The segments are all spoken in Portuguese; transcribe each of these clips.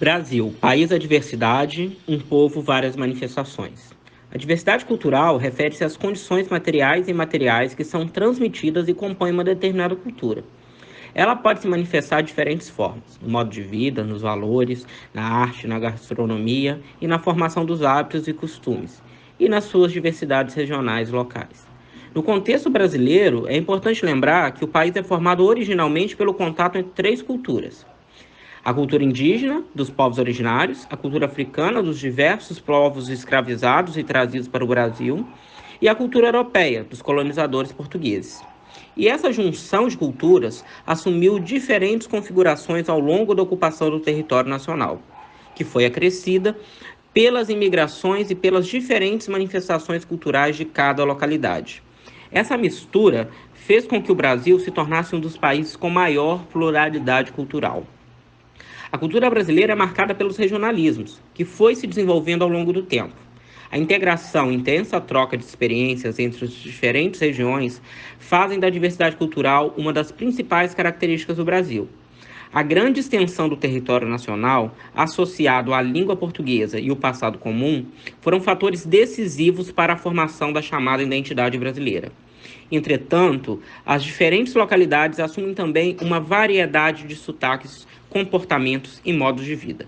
Brasil, país da diversidade, um povo, várias manifestações. A diversidade cultural refere-se às condições materiais e imateriais que são transmitidas e compõem uma determinada cultura. Ela pode se manifestar de diferentes formas, no modo de vida, nos valores, na arte, na gastronomia e na formação dos hábitos e costumes, e nas suas diversidades regionais e locais. No contexto brasileiro, é importante lembrar que o país é formado originalmente pelo contato entre três culturas: a cultura indígena, dos povos originários, a cultura africana, dos diversos povos escravizados e trazidos para o Brasil, e a cultura europeia, dos colonizadores portugueses. E essa junção de culturas assumiu diferentes configurações ao longo da ocupação do território nacional, que foi acrescida pelas imigrações e pelas diferentes manifestações culturais de cada localidade. Essa mistura fez com que o Brasil se tornasse um dos países com maior pluralidade cultural. A cultura brasileira é marcada pelos regionalismos, que foi se desenvolvendo ao longo do tempo. A integração e intensa troca de experiências entre as diferentes regiões fazem da diversidade cultural uma das principais características do Brasil. A grande extensão do território nacional, associado à língua portuguesa e o passado comum, foram fatores decisivos para a formação da chamada identidade brasileira. Entretanto, as diferentes localidades assumem também uma variedade de sotaques, comportamentos e modos de vida.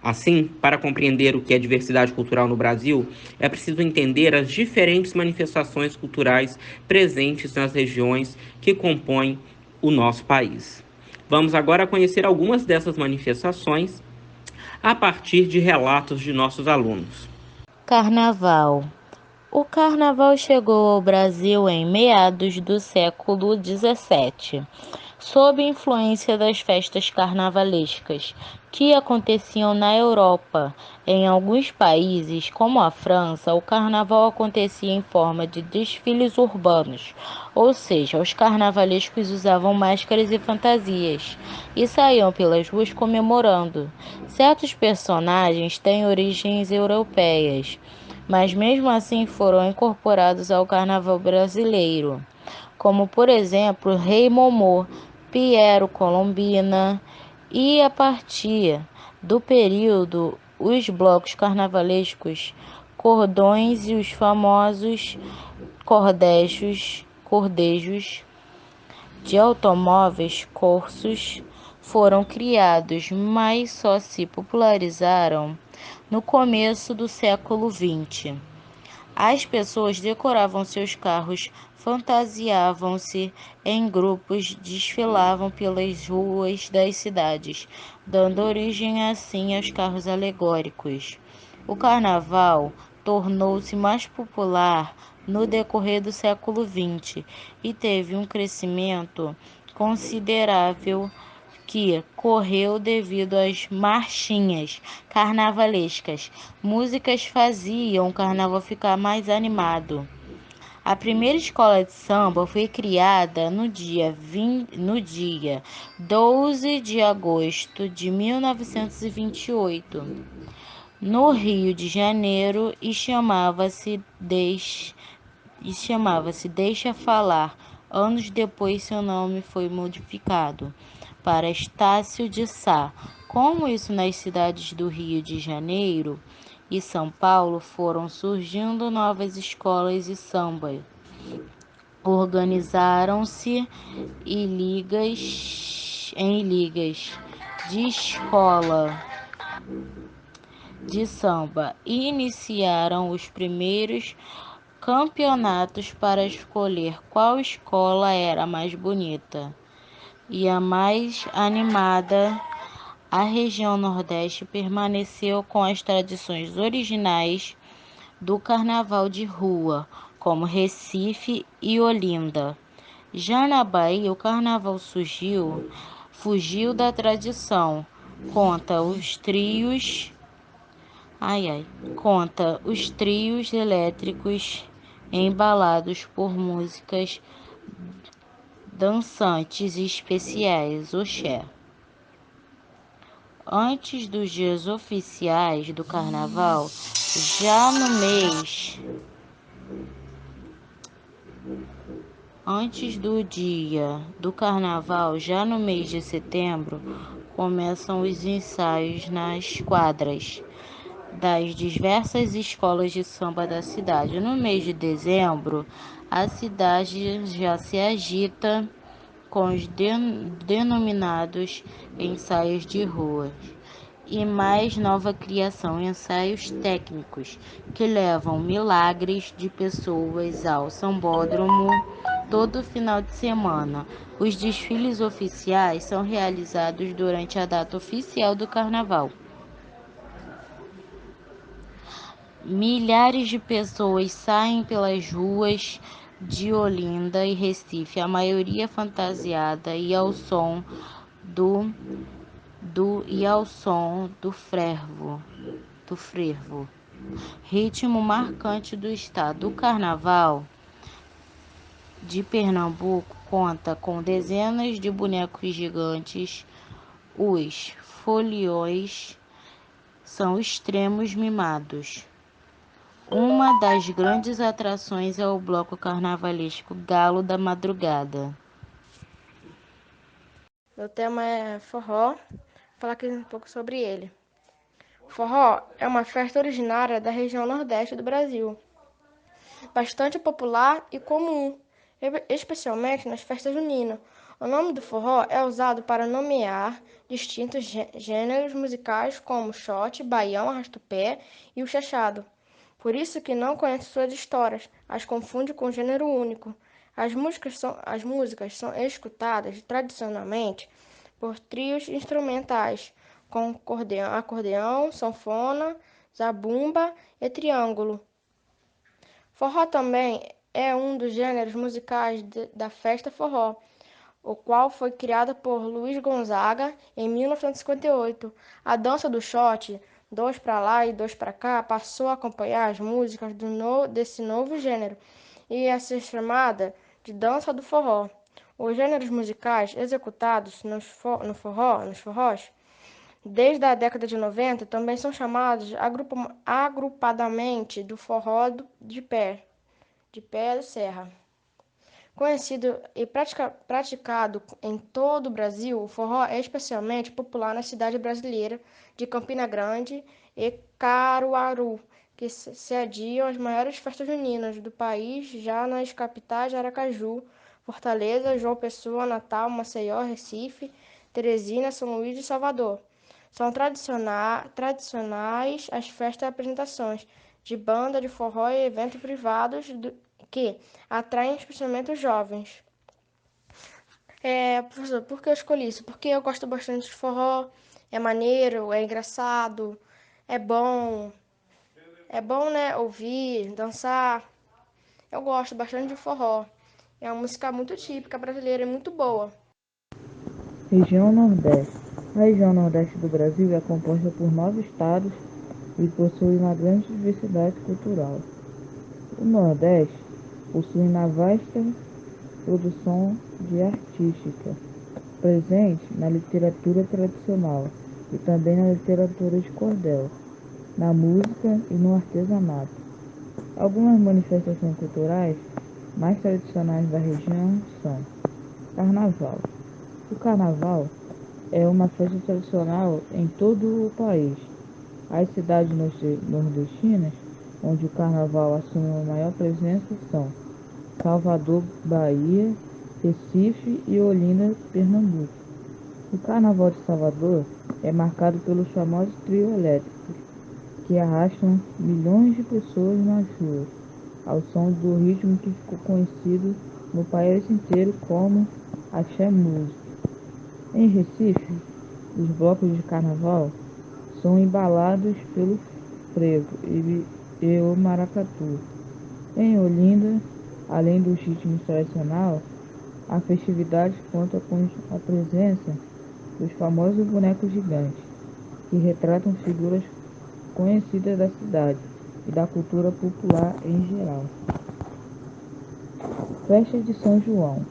Assim, para compreender o que é diversidade cultural no Brasil, é preciso entender as diferentes manifestações culturais presentes nas regiões que compõem o nosso país. Vamos agora conhecer algumas dessas manifestações a partir de relatos de nossos alunos. Carnaval. O carnaval chegou ao Brasil em meados do século XVII, sob influência das festas carnavalescas que aconteciam na Europa. Em alguns países, como a França, o carnaval acontecia em forma de desfiles urbanos, ou seja, os carnavalescos usavam máscaras e fantasias e saíam pelas ruas comemorando. Certos personagens têm origens europeias, mas mesmo assim foram incorporados ao carnaval brasileiro, como por exemplo Rei Momô, Piero Colombina, e a partir do período os blocos carnavalescos, cordões e os famosos cordejos de automóveis corsos foram criados, mas só se popularizaram no começo do século XX. As pessoas decoravam seus carros, fantasiavam-se em grupos, desfilavam pelas ruas das cidades, dando origem assim aos carros alegóricos. O carnaval tornou-se mais popular no decorrer do século XX e teve um crescimento considerável que correu devido às marchinhas carnavalescas. Músicas faziam o carnaval ficar mais animado. A primeira escola de samba foi criada no dia 12 de agosto de 1928, no Rio de Janeiro, e chamava-se Deixa Falar. Anos depois, seu nome foi modificado para Estácio de Sá. Como isso, nas cidades do Rio de Janeiro e São Paulo foram surgindo novas escolas de samba. Organizaram-se em ligas de escola de samba e iniciaram os primeiros campeonatos para escolher qual escola era a mais bonita e a mais animada. A região Nordeste permaneceu com as tradições originais do carnaval de rua, como Recife e Olinda. Já na Bahia, o carnaval fugiu da tradição. Conta os trios elétricos embalados por músicas dançantes e especiais, Oxé. Antes dos dias oficiais do carnaval, já no mês Antes do dia do carnaval, já no mês de setembro, começam os ensaios nas quadras das diversas escolas de samba da cidade. No mês de dezembro, a cidade já se agita com os denominados ensaios de rua e mais nova criação, ensaios técnicos, que levam milagres de pessoas ao sambódromo todo final de semana. Os desfiles oficiais são realizados durante a data oficial do carnaval. Milhares de pessoas saem pelas ruas de Olinda e Recife, a maioria fantasiada e ao som do frevo, ritmo marcante do estado. O Carnaval de Pernambuco conta com dezenas de bonecos gigantes. Os foliões são extremos mimados. Uma das grandes atrações é o bloco carnavalesco Galo da Madrugada. Meu tema é forró, vou falar aqui um pouco sobre ele. Forró é uma festa originária da região nordeste do Brasil, bastante popular e comum, especialmente nas festas juninas. O nome do forró é usado para nomear distintos gêneros musicais como shot, baião, arrasta-pé e o chachado. Por isso que não conhece suas histórias, as confunde com gênero único. As músicas são escutadas tradicionalmente por trios instrumentais, com acordeão, sanfona, zabumba e triângulo. Forró também é um dos gêneros musicais da festa forró, o qual foi criada por Luiz Gonzaga em 1958. A dança do shot, dois para lá e dois para cá, passou a acompanhar as músicas desse novo gênero e a ser chamada de dança do forró. Os gêneros musicais executados nos forrós, desde a década de 90, também são chamados agrupadamente do forró de pé da serra. Conhecido e praticado em todo o Brasil, o forró é especialmente popular na cidade brasileira de Campina Grande e Caruaru, que sediam as maiores festas juninas do país, já nas capitais de Aracaju, Fortaleza, João Pessoa, Natal, Maceió, Recife, Teresina, São Luís e Salvador. São tradicionais as festas e apresentações de banda de forró e eventos privados que atraem especialmente os jovens. Professor, por que eu escolhi isso? Porque eu gosto bastante de forró, é maneiro, é engraçado, é bom, né, ouvir, dançar. Eu gosto bastante de forró. É uma música muito típica brasileira e muito boa. Região Nordeste. A região Nordeste do Brasil é composta por 9 estados e possui uma grande diversidade cultural. O Nordeste possui uma vasta produção de artística, presente na literatura tradicional e também na literatura de cordel, na música e no artesanato. Algumas manifestações culturais mais tradicionais da região são Carnaval. O Carnaval é uma festa tradicional em todo o país. As cidades nordestinas, onde o Carnaval assume uma maior presença, são Salvador, Bahia, Recife e Olinda, Pernambuco. O Carnaval de Salvador é marcado pelos famosos trios elétricos, que arrastam milhões de pessoas nas ruas, ao som do ritmo que ficou conhecido no país inteiro como Axé Música. Em Recife, os blocos de carnaval são embalados pelo frevo e o maracatu. Em Olinda, além dos ritmos tradicionais, a festividade conta com a presença dos famosos bonecos gigantes, que retratam figuras conhecidas da cidade e da cultura popular em geral. Festa de São João.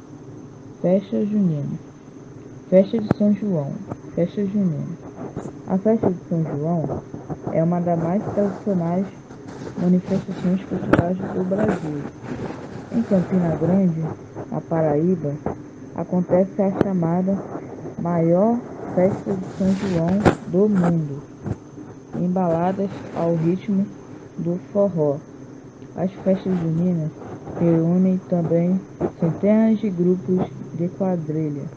Festa junina. Festa de São João. Festa junina. A festa de São João é uma das mais tradicionais manifestações culturais do Brasil. Em Campina Grande, na Paraíba, acontece a chamada maior festa de São João do mundo, embaladas ao ritmo do forró. As festas juninas reúnem também centenas de grupos de quadrilha.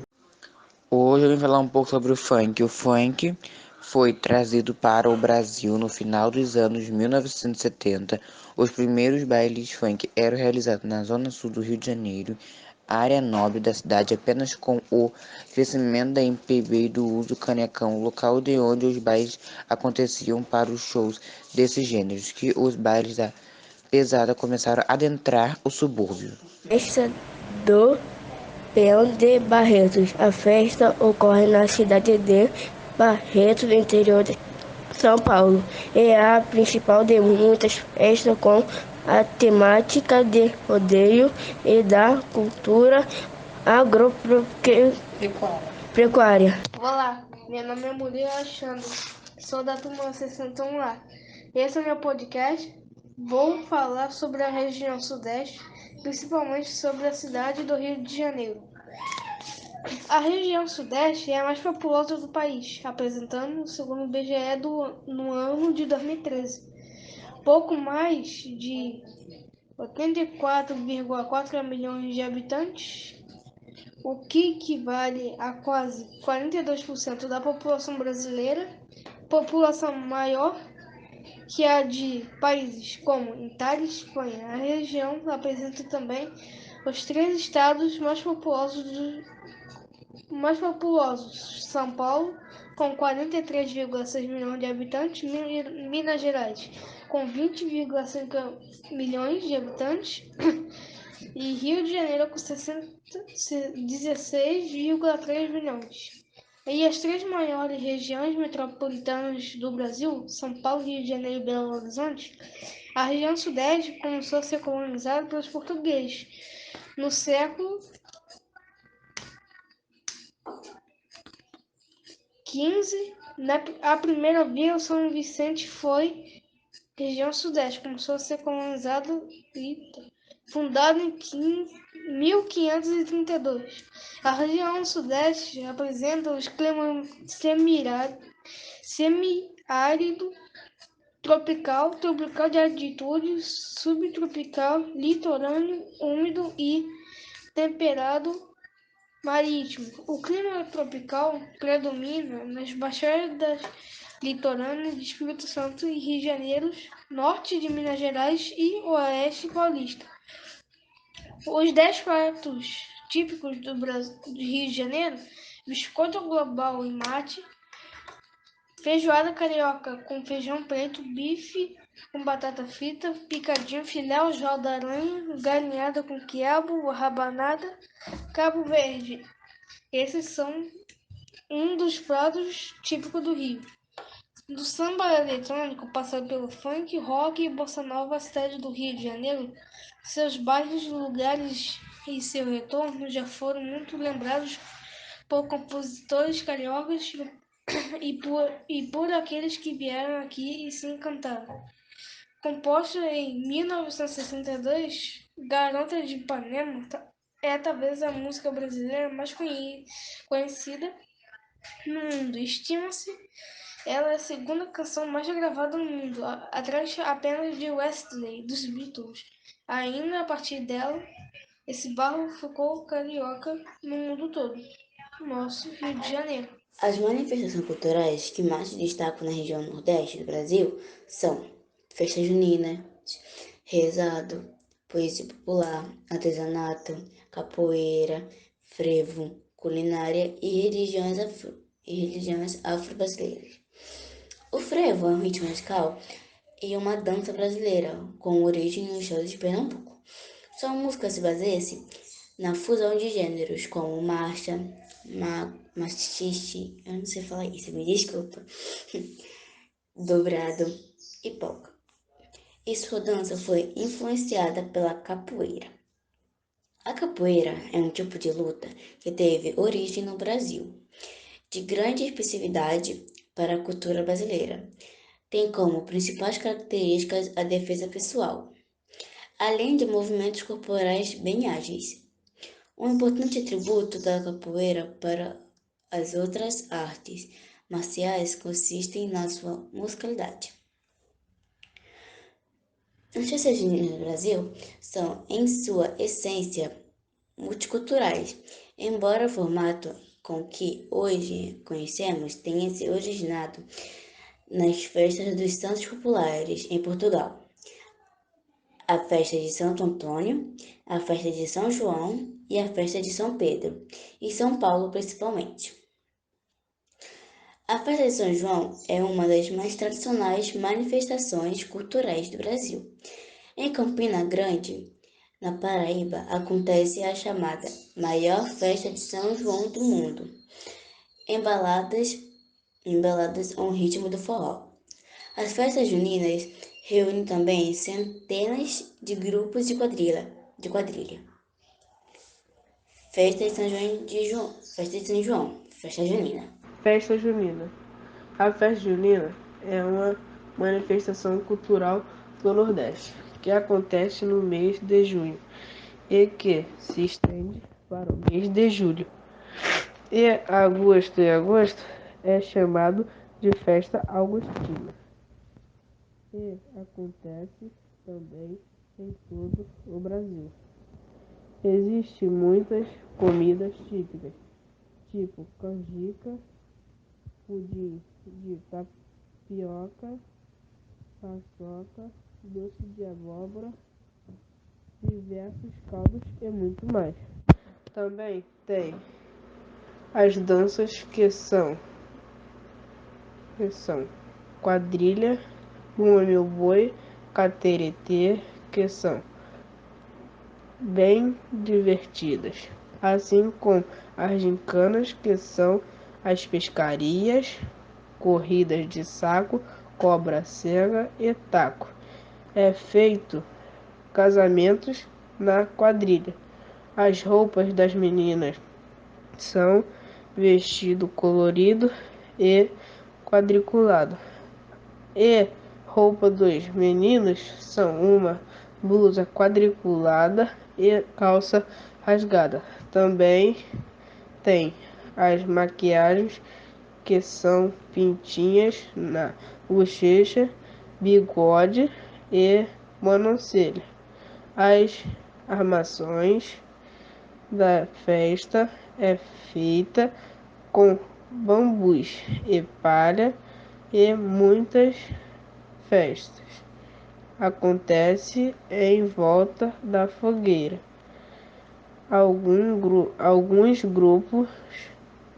Hoje eu vim falar um pouco sobre o funk. O funk foi trazido para o Brasil no final dos anos 1970. Os primeiros bailes funk eram realizados na zona sul do Rio de Janeiro, área nobre da cidade, apenas com o crescimento da MPB e do uso do canecão, local de onde os bailes aconteciam para os shows desses gêneros, que os bailes da pesada começaram a adentrar o subúrbio. Festa do Peão de Barretos. A festa ocorre na cidade de Barretos, no interior de São Paulo. É a principal de muitas festas com a temática de rodeio e da cultura agropecuária. Olá, meu nome é Murilo Alexandre, sou da turma 61A. Esse é o meu podcast. Vou falar sobre a região sudeste, principalmente sobre a cidade do Rio de Janeiro. A região sudeste é a mais populosa do país, apresentando, segundo o IBGE, no ano de 2013, pouco mais de 84,4 milhões de habitantes, o que equivale a quase 42% da população brasileira, população maior que a de países como Itália e Espanha. A região apresenta também os 3 estados mais populosos: São Paulo, com 43,6 milhões de habitantes, Minas Gerais, com 20,5 milhões de habitantes, e Rio de Janeiro, com 16,3 milhões. E as 3 maiores regiões metropolitanas do Brasil, São Paulo, Rio de Janeiro e Belo Horizonte, a região sudeste começou a ser colonizada pelos portugueses no século XV. A primeira vila, São Vicente, foi região sudeste, começou a ser colonizada e fundada em 1532. A região sudeste apresenta os climas semiárido, tropical de altitude, subtropical, litorâneo, úmido e temperado marítimo. O clima tropical predomina nas baixadas litorâneas de Espírito Santo e Rio de Janeiro, norte de Minas Gerais e oeste paulista. Os 10 pratos típicos do Rio de Janeiro: biscoito global e mate, feijoada carioca com feijão preto, bife com batata frita, picadinho, filé ao jal da aranha, galinhada com quiabo, rabanada, Cabo Verde. Esses são um dos pratos típicos do Rio. Do samba eletrônico, passando pelo funk, rock e bossa nova, a cidade do Rio de Janeiro, seus bairros, lugares e seu retorno já foram muito lembrados por compositores cariocas e por aqueles que vieram aqui e se encantaram. Composta em 1962, Garota de Ipanema é talvez a música brasileira mais conhecida no mundo. Estima-se ela é a segunda canção mais gravada no mundo, atrás apenas de Wesley, dos Beatles. Ainda a partir dela, esse barro ficou carioca no mundo todo. Nosso Rio de Janeiro. As manifestações culturais que mais se destacam na região nordeste do Brasil são festa junina, rezado, poesia popular, artesanato, capoeira, frevo, culinária e religiões afro-brasileiras. O frevo é um ritmo musical e uma dança brasileira com origem no estado de Pernambuco. Sua música se baseia-se na fusão de gêneros como marcha, machixe, eu não sei falar isso, me desculpa, dobrado e polca. E sua dança foi influenciada pela capoeira. A capoeira é um tipo de luta que teve origem no Brasil, de grande especificidade para a cultura brasileira. Tem como principais características a defesa pessoal, além de movimentos corporais bem ágeis. Um importante atributo da capoeira para As outras artes marciais consistem na sua musicalidade. As festas juninas do Brasil são, em sua essência, multiculturais, embora o formato com que hoje conhecemos tenha se originado nas festas dos Santos Populares em Portugal, a festa de Santo Antônio, a festa de São João e a festa de São Pedro, em São Paulo principalmente. A festa de São João é uma das mais tradicionais manifestações culturais do Brasil. Em Campina Grande, na Paraíba, acontece a chamada maior festa de São João do mundo, embaladas ao ritmo do forró. As festas juninas reúnem também centenas de grupos de quadrilha. Festa de São João, festa junina. Festa junina. A festa junina é uma manifestação cultural do Nordeste, que acontece no mês de junho e que se estende para o mês de julho. E agosto é chamado de festa augustina. E acontece também em todo o Brasil. Existem muitas comidas típicas, tipo canjica, pudim de tapioca, paçoca, doce de abóbora, diversos caldos e muito mais. Também tem as danças que são quadrilha, bumba meu boi, cateretê, que são bem divertidas, assim como as gincanas, que são as pescarias, corridas de saco, cobra cega e taco. É feito casamentos na quadrilha. As roupas das meninas são vestido colorido e quadriculado. E roupa dos meninos são uma blusa quadriculada e calça rasgada. Também tem as maquiagens, que são pintinhas na bochecha, bigode e monocelha. As armações da festa é feita com bambus e palha e muitas festas acontece em volta da fogueira. Alguns grupos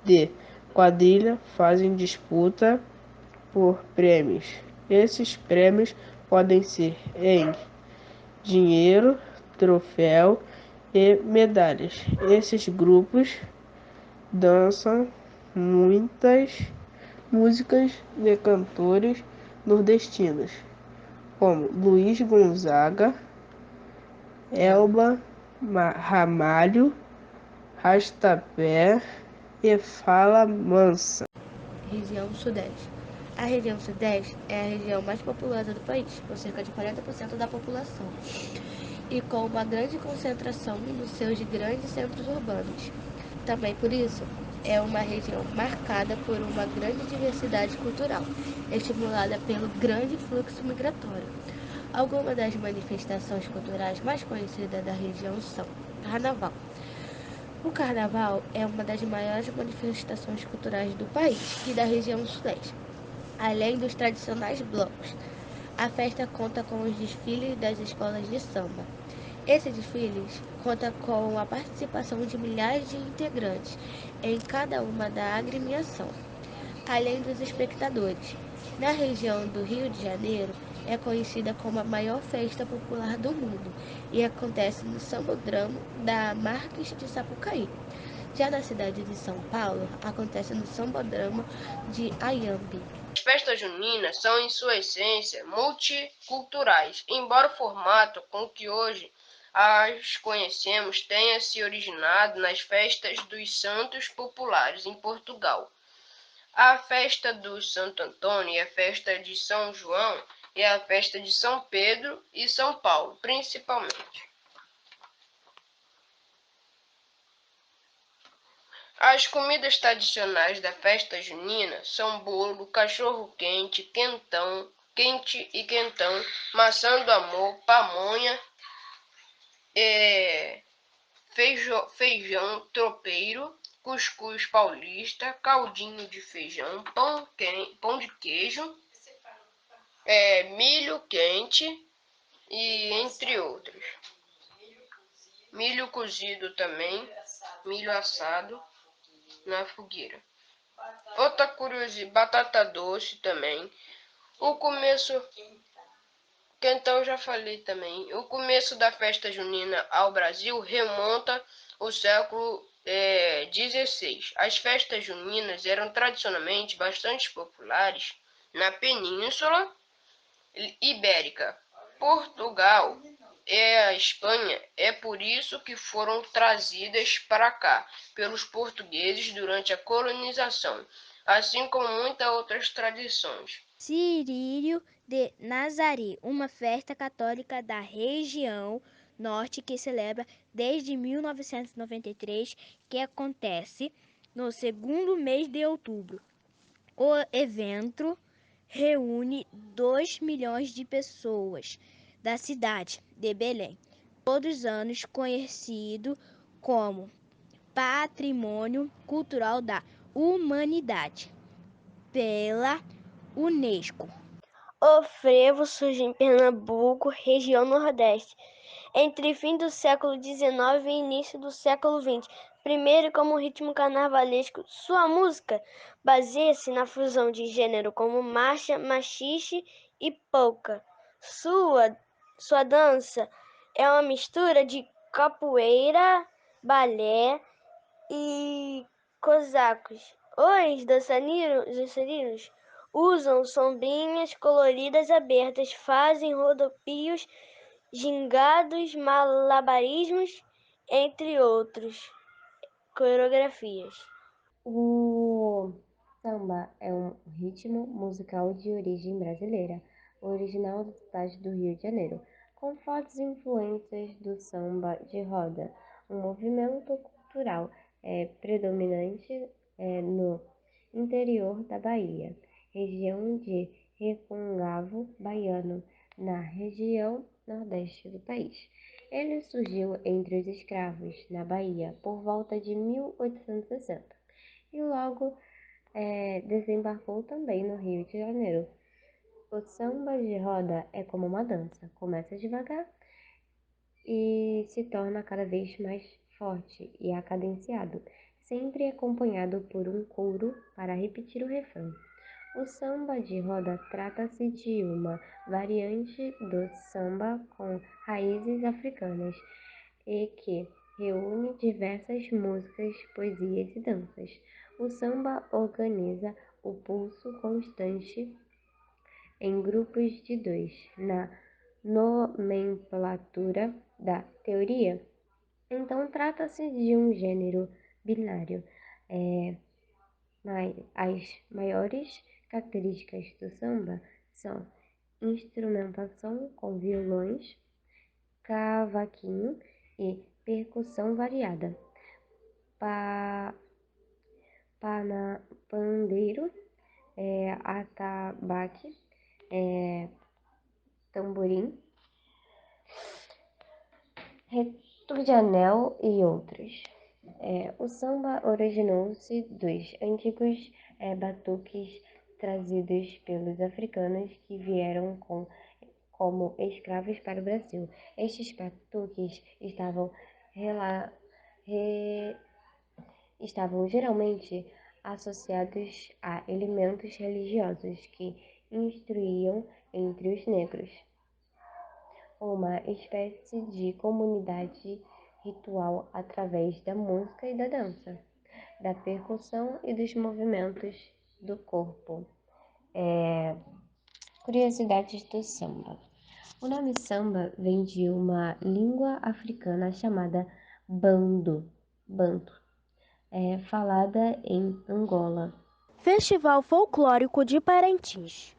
de quadrilha fazem disputa por prêmios. Esses prêmios podem ser em dinheiro, troféu e medalhas. Esses grupos dançam muitas músicas de cantores nordestinos, como Luiz Gonzaga, Elba Ramalho, Rastapé e Fala Mansa. Região Sudeste. A região Sudeste é a região mais populosa do país, com cerca de 40% da população, e com uma grande concentração nos seus grandes centros urbanos. Também por isso, é uma região marcada por uma grande diversidade cultural, estimulada pelo grande fluxo migratório. Algumas das manifestações culturais mais conhecidas da região são Carnaval. O Carnaval é uma das maiores manifestações culturais do país e da região Sudeste. Além dos tradicionais blocos, a festa conta com os desfiles das escolas de samba. Esses desfiles conta com a participação de milhares de integrantes em cada uma da agremiação, além dos espectadores. Na região do Rio de Janeiro, é conhecida como a maior festa popular do mundo e acontece no Sambódromo da Marquês de Sapucaí. Já na cidade de São Paulo, acontece no Sambódromo de Ayambi. As festas juninas são, em sua essência, multiculturais, embora o formato com que hoje as conhecemos tenha se originado nas festas dos Santos Populares em Portugal. A festa do Santo Antônio e a festa de São João e a festa de São Pedro e São Paulo, principalmente. As comidas tradicionais da festa junina são bolo, cachorro-quente, quente e quentão, maçã do amor, pamonha, feijão tropeiro, cuscuz paulista, caldinho de feijão, pão de queijo, milho quente e entre outros. Milho cozido também, milho assado na fogueira. Outra curiosidade, batata doce também. O começo, quentão já falei também. O começo da festa junina ao Brasil remonta ao século XVI. As festas juninas eram tradicionalmente bastante populares na Península Ibérica, Portugal e a Espanha. É por isso que foram trazidas para cá pelos portugueses durante a colonização, assim como muitas outras tradições. Cirílio de Nazaré, uma festa católica da região norte que celebra desde 1993, que acontece no segundo mês de outubro. O evento reúne 2 milhões de pessoas da cidade de Belém, todos os anos conhecido como Patrimônio Cultural da Humanidade pela Unesco. O frevo surge em Pernambuco, região Nordeste, entre fim do século XIX e início do século XX. Primeiro como ritmo carnavalesco, sua música baseia-se na fusão de gênero como marcha, machixe e polca. Sua dança é uma mistura de capoeira, balé e cosacos. Os dançarinos usam sombrinhas coloridas abertas, fazem rodopios, gingados, malabarismos, entre outros coreografias. O samba é um ritmo musical de origem brasileira, original da cidade do Rio de Janeiro, com fortes influências do samba de roda, um movimento cultural predominante no interior da Bahia, região de Recôncavo Baiano, na região nordeste do país. Ele surgiu entre os escravos na Bahia por volta de 1860 e logo desembarcou também no Rio de Janeiro. O samba de roda é como uma dança, começa devagar e se torna cada vez mais forte e acadenciado, sempre acompanhado por um coro para repetir o refrão. O samba de roda trata-se de uma variante do samba com raízes africanas e que reúne diversas músicas, poesias e danças. O samba organiza o pulso constante em grupos de dois, na nomenclatura da teoria. Então, trata-se de um gênero binário. As maiores características do samba são instrumentação com violões, cavaquinho e percussão variada, pandeiro, atabaque, tamborim, reto de anel e outros. O samba originou-se dos antigos batuques trazidos pelos africanos que vieram como escravos para o Brasil. Estes batuques estavam geralmente associados a elementos religiosos que instruíam entre os negros, uma espécie de comunidade ritual através da música e da dança, da percussão e dos movimentos do corpo. Curiosidades do samba. O nome samba vem de uma língua africana chamada Bantu, falada em Angola. Festival Folclórico de Parintins.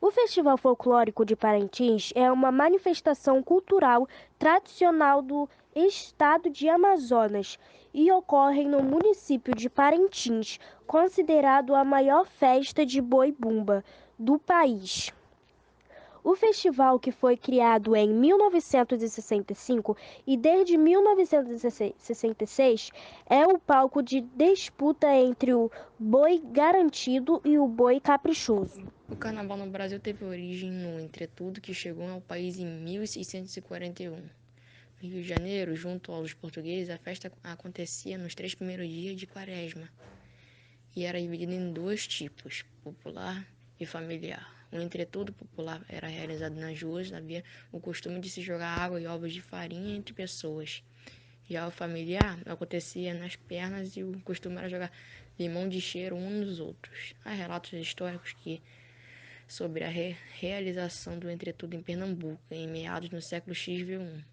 O Festival Folclórico de Parintins é uma manifestação cultural tradicional do estado de Amazonas e ocorre no município de Parintins, considerado a maior festa de boi-bumba do país. O festival, que foi criado em 1965 e desde 1966 é o palco de disputa entre o boi garantido e o boi caprichoso. O carnaval no Brasil teve origem no entretudo que chegou ao país em 1641. No Rio de Janeiro, junto aos portugueses, a festa acontecia nos 3 primeiros dias de Quaresma e era dividida em 2 tipos, popular e familiar. O entretudo popular era realizado nas ruas, havia o costume de se jogar água e ovos de farinha entre pessoas. Já o familiar acontecia nas pernas e o costume era jogar limão de cheiro uns nos outros. Há relatos históricos sobre a realização do entretudo em Pernambuco, em meados do século XV1.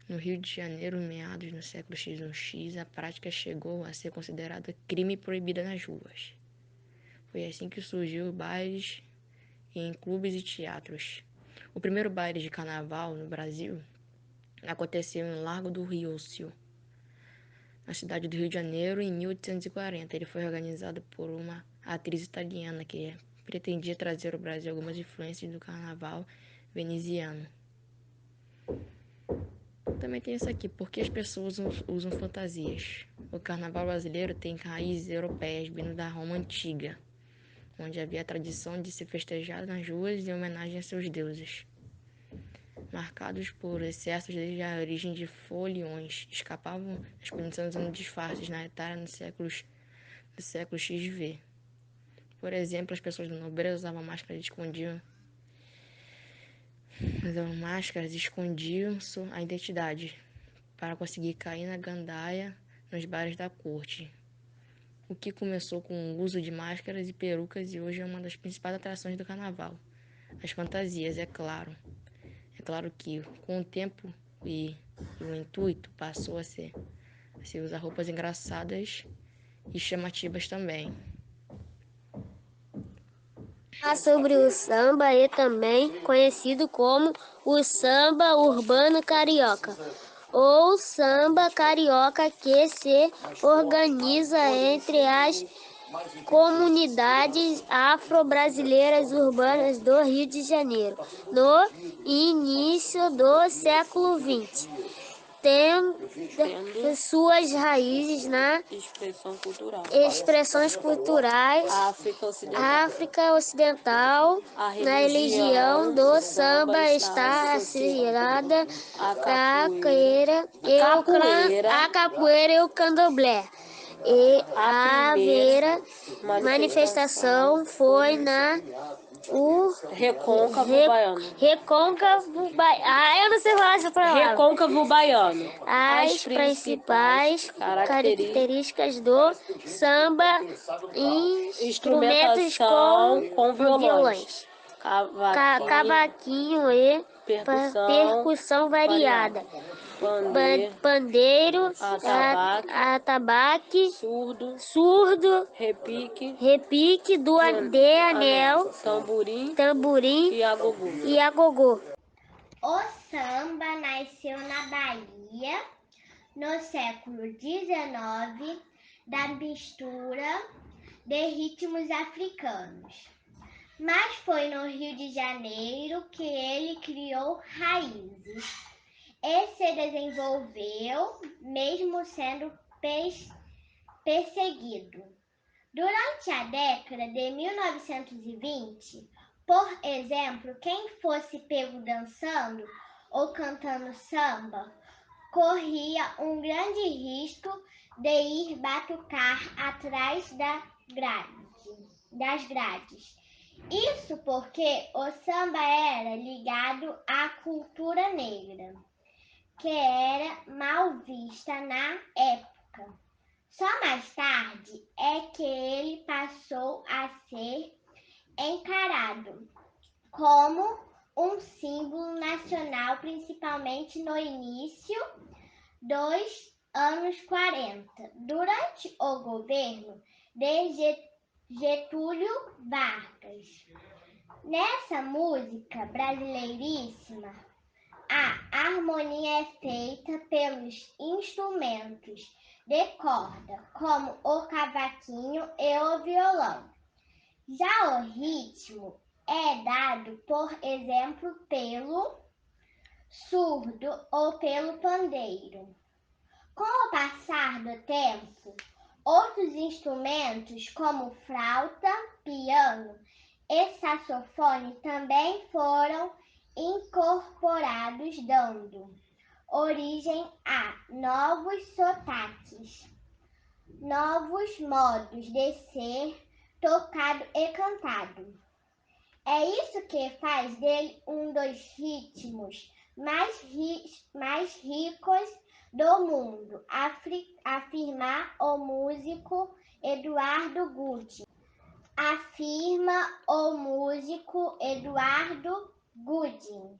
No Rio de Janeiro, em meados do século XI, a prática chegou a ser considerada crime proibida nas ruas. Foi assim que surgiu bailes em clubes e teatros. O primeiro baile de carnaval no Brasil aconteceu em Largo do Ríocio, na cidade do Rio de Janeiro, em 1840. Ele foi organizado por uma atriz italiana que pretendia trazer ao Brasil algumas influências do carnaval veneziano. Também tem isso aqui, por que as pessoas usam fantasias? O carnaval brasileiro tem raízes europeias vindo da Roma Antiga, onde havia a tradição de se festejar nas ruas em homenagem a seus deuses. Marcados por excessos desde a origem de foliões, escapavam das punições usando disfarces na Itália do século XV. Por exemplo, as pessoas da nobreza usavam máscaras e escondiam a identidade para conseguir cair na gandaia nos bares da corte. O que começou com o uso de máscaras e perucas e hoje é uma das principais atrações do carnaval. As fantasias, é claro. É claro que, com o tempo e o intuito, passou a se usar roupas engraçadas e chamativas também. Sobre o samba, e também conhecido como o samba urbano carioca, ou samba carioca, que se organiza entre as comunidades afro-brasileiras urbanas do Rio de Janeiro, no início do século XX, tendo suas raízes na expressões culturais África Ocidental. Na religião do samba está associada a capoeira e o candomblé. E a primeira manifestação foi na Recôncavo Baiano. Eu não sei falar essa palavra. Recôncavo Baiano. As principais características do samba: instrumentos com violões, cavaquinho e percussão variada, pandeiro, atabaque, surdo, repique de anel, tamborim e agogô. O samba nasceu na Bahia no século XIX, da mistura de ritmos africanos. Mas foi no Rio de Janeiro que ele criou raízes e se desenvolveu, mesmo sendo perseguido. Durante a década de 1920, por exemplo, quem fosse pego dançando ou cantando samba corria um grande risco de ir batucar atrás das grades. Isso porque o samba era ligado à cultura negra, que era mal vista na época. Só mais tarde é que ele passou a ser encarado como um símbolo nacional, principalmente no início dos anos 40, durante o governo de Getúlio Vargas. Nessa música brasileiríssima, a harmonia é feita pelos instrumentos de corda, como o cavaquinho e o violão. Já o ritmo é dado, por exemplo, pelo surdo ou pelo pandeiro. Com o passar do tempo, outros instrumentos como flauta, piano e saxofone também foram incorporados, dando origem a novos sotaques, novos modos de ser tocado e cantado. É isso que faz dele um dos ritmos mais ricos do mundo, afirma o músico Eduardo Gucci. Afirma o músico Eduardo Gucci.